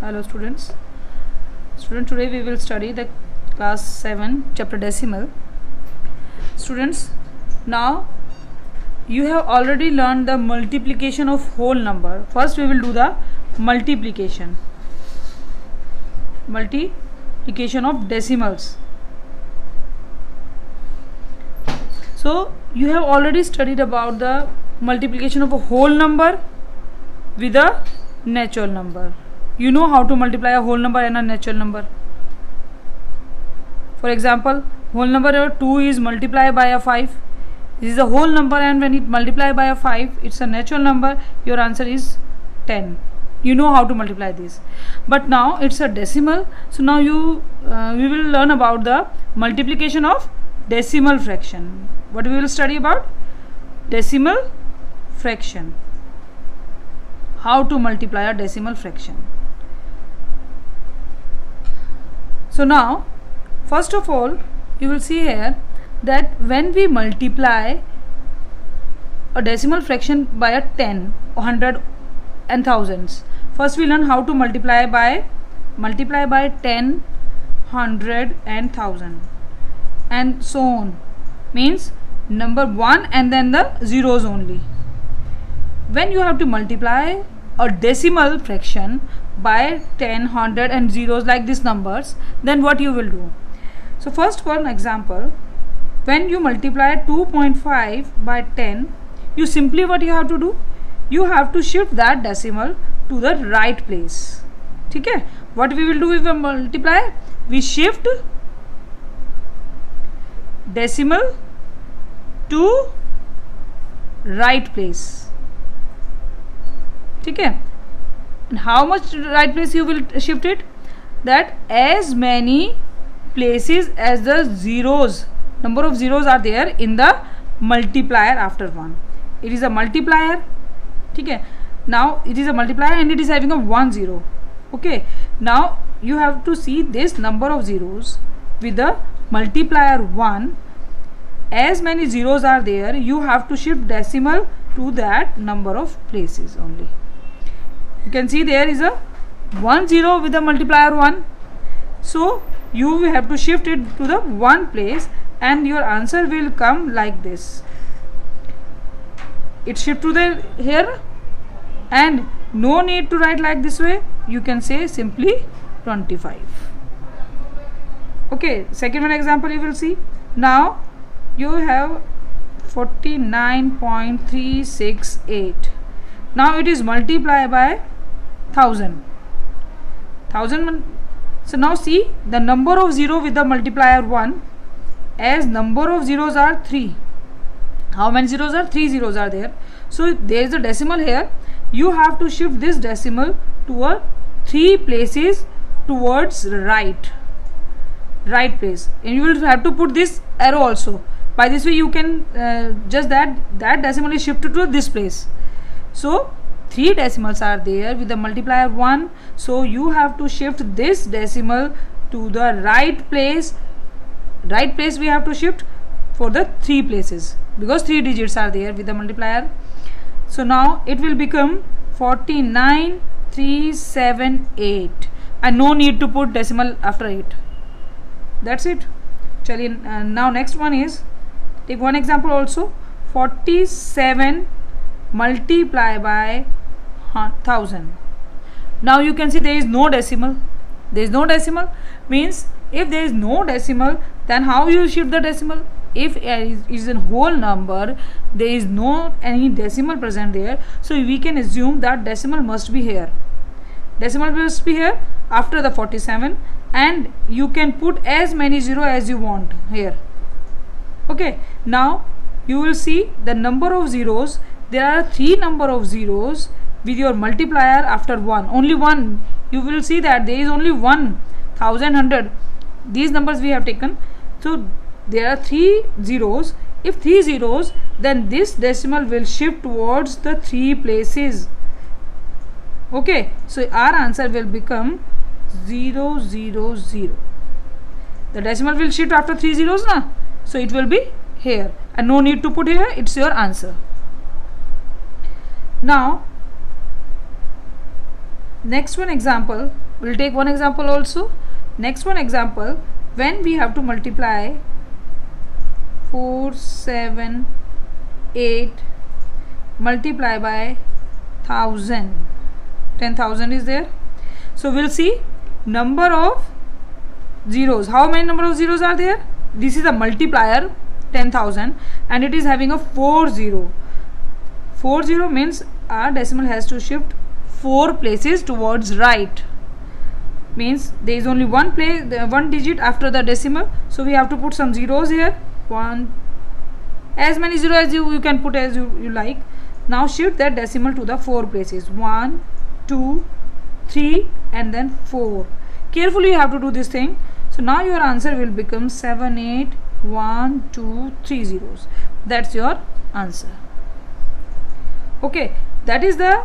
Hello students. Today we will study the class 7 chapter decimal. Students, now you have already learned the multiplication of whole number. First we will do the multiplication of decimals. So you have already studied about the multiplication of a whole number with a natural number. You know how to multiply a whole number and a natural number. For example, whole number 2 is multiplied by a 5. This is a whole number, and when it multiplied by a 5, it's a natural number. Your answer is 10. You know how to multiply this. But now it's a decimal. So now we will learn about the multiplication of decimal fraction. What we will study about? Decimal fraction. How to multiply a decimal fraction. So now, first of all, you will see here that when we multiply a decimal fraction by a 10, 100 and thousands, first we learn how to multiply by 10, 100 and 1000 and so on. Means number 1 and then the zeros only. When you have to multiply a decimal fraction by 10, 100 and zeros like these numbers, then what you will do? So first, for an example, when you multiply 2.5 by 10, you simply what you have to do? You have to shift that decimal to the right place. Okay? What we will do if we multiply? We shift decimal to right place. Okay? And how much right place you will shift it? That as many places as the zeros, number of zeros are there in the multiplier after 1. It is a multiplier. Okay? Now it is a multiplier and it is having a 1 0. Okay? Now you have to see this number of zeros with the multiplier 1. As many zeros are there, you have to shift decimal to that number of places only. You can see there is a 1 0 with the multiplier 1. So you have to shift it to the 1 place and your answer will come like this. It shift to the here and no need to write like this way. You can say simply 25. Okay, second one example you will see. Now you have 49.368. Now it is multiplied by 1000. So now see the number of 0 with the multiplier 1, as number of zeros are 3. How many zeros are? 3 zeros are there. So there is a decimal here. You have to shift this decimal to a 3 places towards right place, and you will have to put this arrow also. By this way you can just that decimal is shifted to this place. So 3 decimals are there with the multiplier 1. So you have to shift this decimal to the right place. Right place we have to shift for the 3 places because 3 digits are there with the multiplier. So now it will become 49,378 and no need to put decimal after it. That's it. Chaliye, now next one is, take one example also. 47 multiplied by 1000. Now you can see there is no decimal. There is no decimal means if there is no decimal, then how you shift the decimal? If it is a whole number, there is no any decimal present there, so we can assume that decimal must be here. Decimal must be here after the 47, and you can put as many 0 as you want here. Okay, now you will see the number of zeros. There are 3 number of zeros with your multiplier after 1. Only 1. You will see that there is only 1, 1000, 100. These numbers we have taken. So there are 3 zeros. If 3 zeros, then this decimal will shift towards the 3 places. Okay, so our answer will become 0 0 0. The decimal will shift after 3 zeros, na? So it will be here and no need to put here. It's your answer. Now next one example, we'll take one example also. Next one example, when we have to multiply 478 multiply by 1000, 10,000 is there. So we'll see number of zeros. How many number of zeros are there? This is a multiplier 10,000 and it is having a 40. 40 means our decimal has to shift 4 places towards right. Means there is only one digit after the decimal, so we have to put some zeros here. One, as many zeros as you can put as you like. Now shift that decimal to the 4 places. 1, 2, 3 and then 4. Carefully you have to do this thing. So now your answer will become 78123 That's your answer. Okay, that is the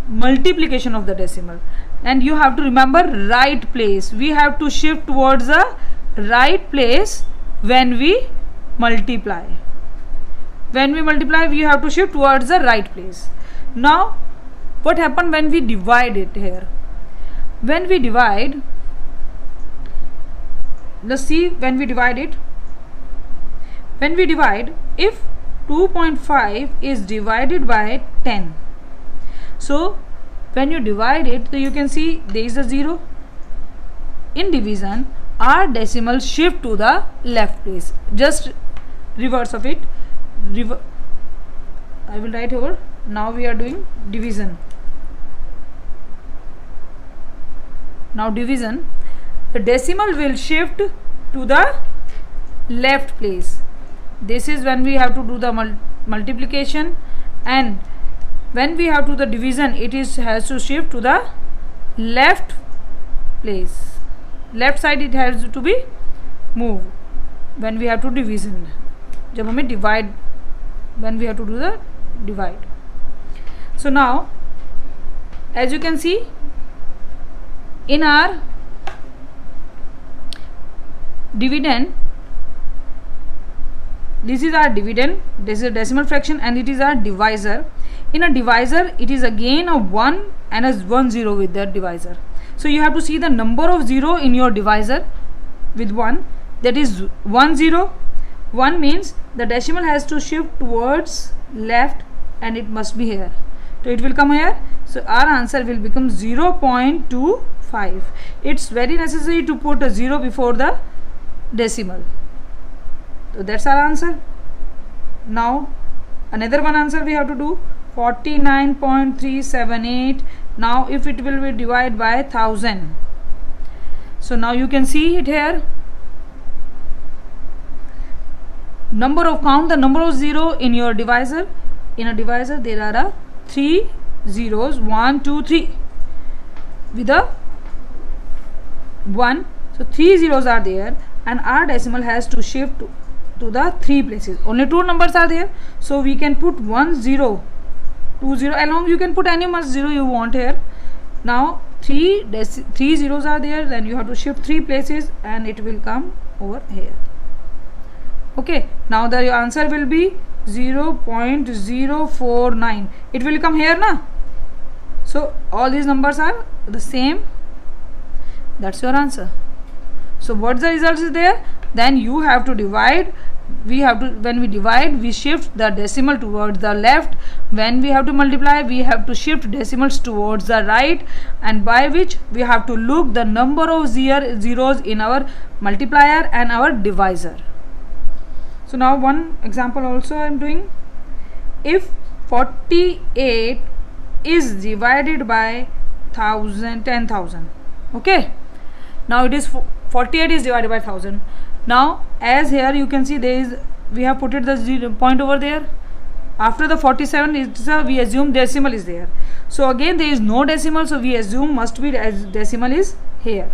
multiplication of the decimal. And you have to remember right place. We have to shift towards the right place when we multiply. When we multiply, we have to shift towards the right place. Now, what happened when we divide it here? When we divide, let's see when we divide it. When we divide, if 2.5 is divided by 10, so when you divide it, so you can see there is a 0. In division, our decimal shift to the left place. Just reverse of it. I will write over. Now we are doing division. Now division, the decimal will shift to the left place. This is when we have to do the multiplication, and when we have to do the division, it has to shift to the left place. Left side it has to be moved when we have to division. जब हमें divide, when we have to do the divide. So now, as you can see, in our dividend, this is our dividend, this is a decimal fraction, and it is our divisor. In a divisor, it is again a 1 and a 1 0 with the divisor. So you have to see the number of 0 in your divisor with 1, that is 1 0. 1 means the decimal has to shift towards left and it must be here. So it will come here. So our answer will become 0.25. It's very necessary to put a 0 before the decimal. So that's our answer. Now another one answer we have to do, 49.378. Now if it will be divided by 1000, so now you can see it here. Count the number of 0 in your divisor. In a divisor there are 3 zeros, 1, 2, 3 with a 1. So 3 zeros are there and our decimal has to shift to the 3 places. Only 2 numbers are there, so we can put 1 0, 2 0 along. You can put any much 0 you want here. Now 3 zeros are there, then you have to shift 3 places and it will come over here. Okay, now the answer will be 0.049. It will come here na. So all these numbers are the same. That's your answer. So what's the result is there? Then you have to divide. When we divide, we shift the decimal towards the left. When we have to multiply, we have to shift decimals towards the right, and by which we have to look the number of zeros in our multiplier and our divisor. So now one example also I am doing. If 48 is divided by 10,000, okay, now it is 48 is divided by 1000. Now as here you can see we have put it the 0 point over there. After the 47 we assume decimal is there. So again there is no decimal, so we assume must be decimal is here.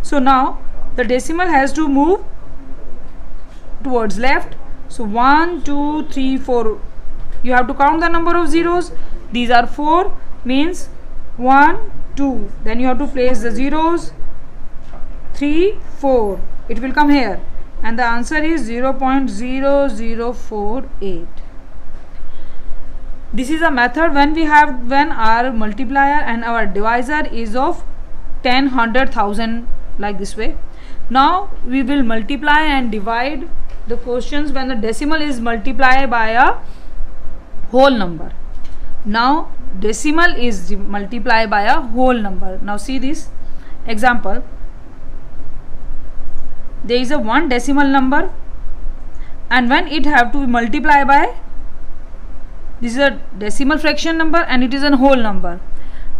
So now the decimal has to move towards left. So 1, 2, 3, 4. You have to count the number of zeros. These are 4, means 1, 2. Then you have to place the zeros. 3, 4. It will come here, and the answer is 0.0048. This is a method when our multiplier and our divisor is of 10, 100,000, like this way. Now we will multiply and divide the questions when the decimal is multiplied by a whole number. Now decimal is multiplied by a whole number. Now see this example. There is a one decimal number, and when it have to be multiplied by, this is a decimal fraction number and it is a whole number.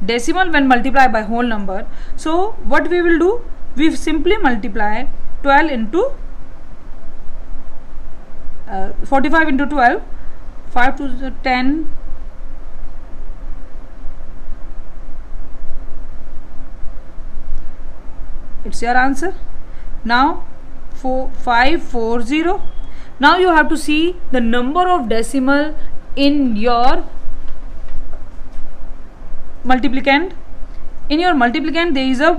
Decimal when multiplied by whole number. So what we will do? We simply multiply 12 into 45 into 12, 5 to the 10, it's your answer. Now 540. Now you have to see the number of decimal in your multiplicand. In your multiplicand there is a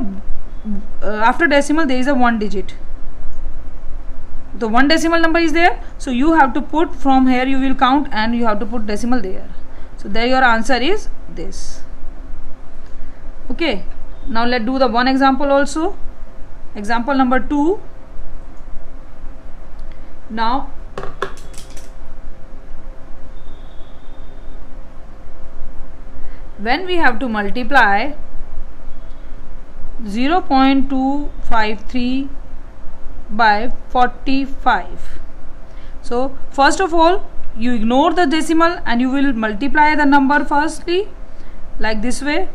after decimal there is a one digit. The one decimal number is there, so you have to put from here, you will count and you have to put decimal there. So there your answer is this. Okay, now let's do the one example also. Example number 2. Now when we have to multiply 0.253 by 45. So first of all you ignore the decimal and you will multiply the number firstly, like this way.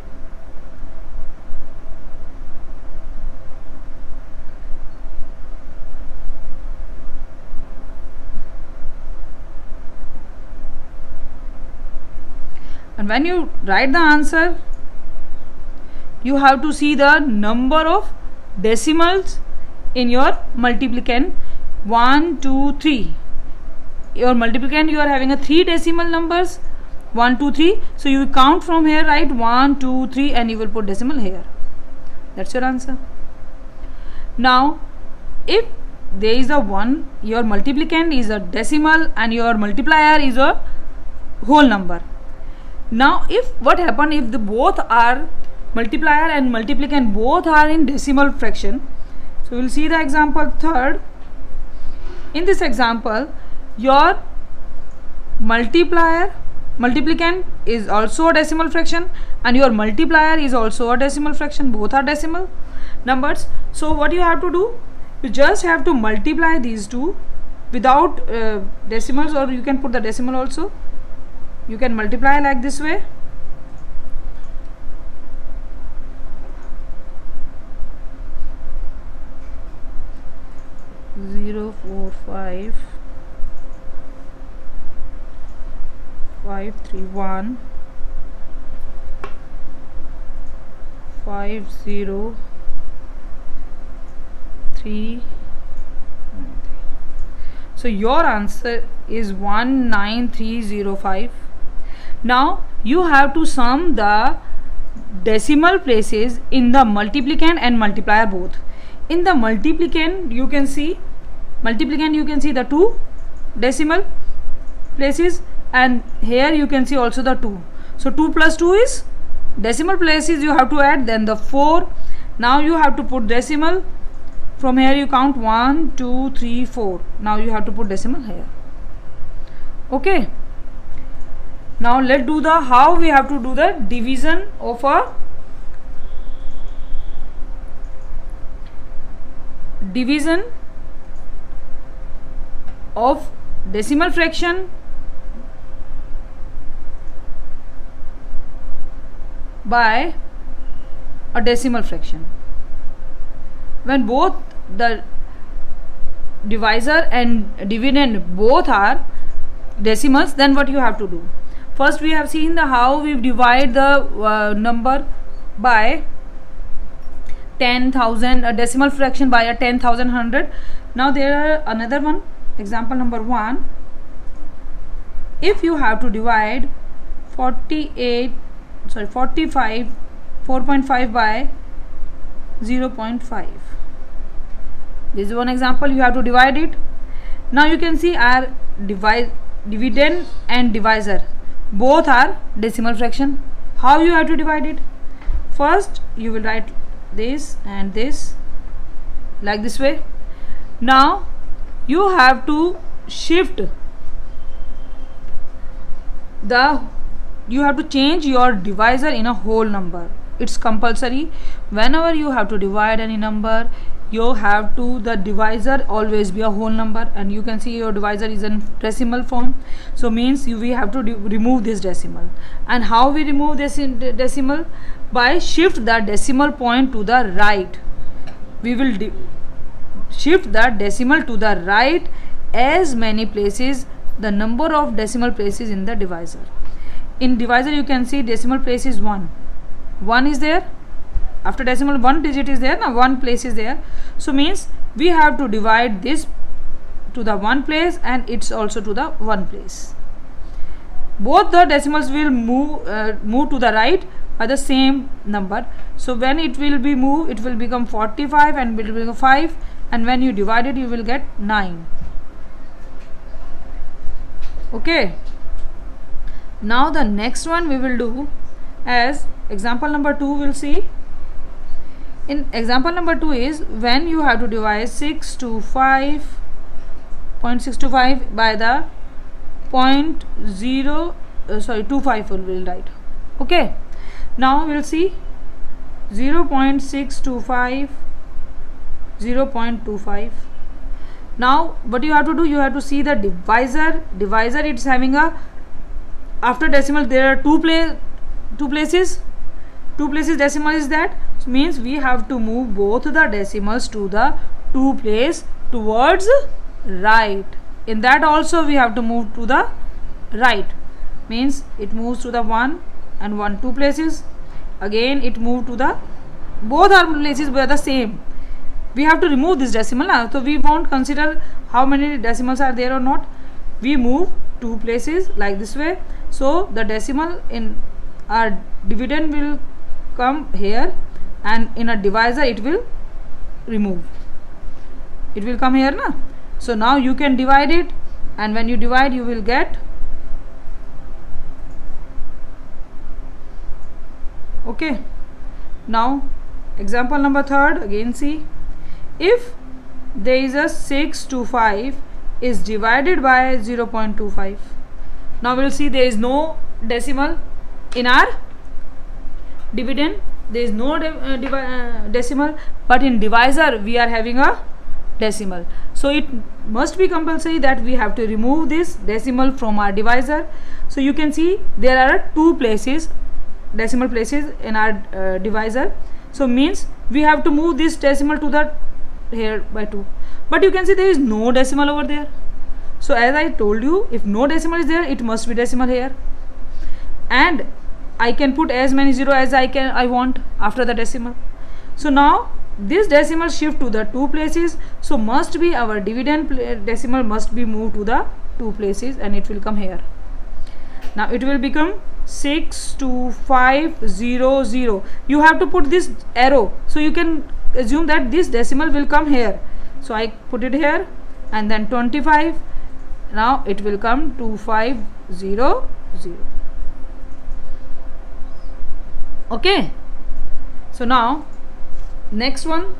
And when you write the answer, you have to see the number of decimals in your multiplicand. 1, 2, 3. Your multiplicand, you are having a 3 decimal numbers. 1, 2, 3. So you count from here, right? 1, 2, 3, and you will put decimal here. That's your answer. Now, if there is a 1, your multiplicand is a decimal and your multiplier is a whole number. Now, if what happen if the both are multiplier and multiplicand both are in decimal fraction? So we will see the example 3rd. In this example, your multiplicand is also a decimal fraction and your multiplier is also a decimal fraction. Both are decimal numbers. So what you have to do? You just have to multiply these two without decimals, or you can put the decimal also. You can multiply like this way. Zero, 4, 5, 5, 3, 1, 5, 0, 3. So your answer is 19305. Now you have to sum the decimal places in the multiplicand and multiplier both. In the multiplicand you can see the 2 decimal places, and here you can see also the 2. So 2 plus 2 is decimal places you have to add, then the 4. Now you have to put decimal. From here you count 1, 2, 3, 4. Now you have to put decimal here. Okay. Now let's do the how we have to do the division of a decimal fraction by a decimal fraction. When both the divisor and dividend both are decimals, then what you have to do? First we have seen the how we divide the number by 10,000, a decimal fraction by a 10,100. Now there are another one, example number 1. If you have to divide 4.5 by 0.5. This is one example, you have to divide it. Now you can see our dividend and divisor both are decimal fraction. How you have to divide it? First you will write this and this like this way. Now you have to shift you have to change your divisor in a whole number. It's compulsory. Whenever you have to divide any number, you have to, the divisor always be a whole number, and you can see your divisor is in decimal form. So means we have to remove this decimal. And how we remove this decimal? By shift the decimal point to the right. We will shift the decimal to the right as many places, the number of decimal places in the divisor. In divisor you can see decimal place is 1. 1 is there. After decimal, 1 digit is there. Now 1 place is there. So means we have to divide this to the 1 place and it's also to the 1 place. Both the decimals will move to the right by the same number. So when it will be moved, it will become 45 and it will become 5, and when you divide it you will get 9. Okay. Now the next one we will do as example number 2. We'll see. In example number 2 is when you have to divide 0.625 by the 25 will write. Okay. Now we'll see 0.625, 0.25. Now what you have to do, you have to see the divisor. Divisor, it's having a, after decimal there are two places decimal is that. So means we have to move both the decimals to the 2 place towards right. In that also we have to move to the right. Means it moves to the 1 and 1 2 places. Again it moved to the, both our places were the same. We have to remove this decimal now. So we won't consider how many decimals are there or not. We move 2 places like this way. So the decimal in our dividend will come here, and in a divisor it will remove. It will come here na. So now you can divide it, and when you divide you will get, okay. Now example number 3rd, again see, if there is a 625 is divided by 0.25. Now we will see there is no decimal in our dividend. There is no decimal, but in divisor we are having a decimal. So it must be compulsory that we have to remove this decimal from our divisor. So you can see there are 2 places, decimal places in our divisor. So means we have to move this decimal to the here by 2, but you can see there is no decimal over there. So as I told you, if no decimal is there, it must be decimal here, and I can put as many 0 as I want after the decimal. So now this decimal shift to the 2 places, so must be our dividend decimal must be moved to the 2 places, and it will come here. Now it will become 62500. You have to put this arrow, so you can assume that this decimal will come here. So I put it here, and then 25. Now it will come 2500. Okay. So now next one,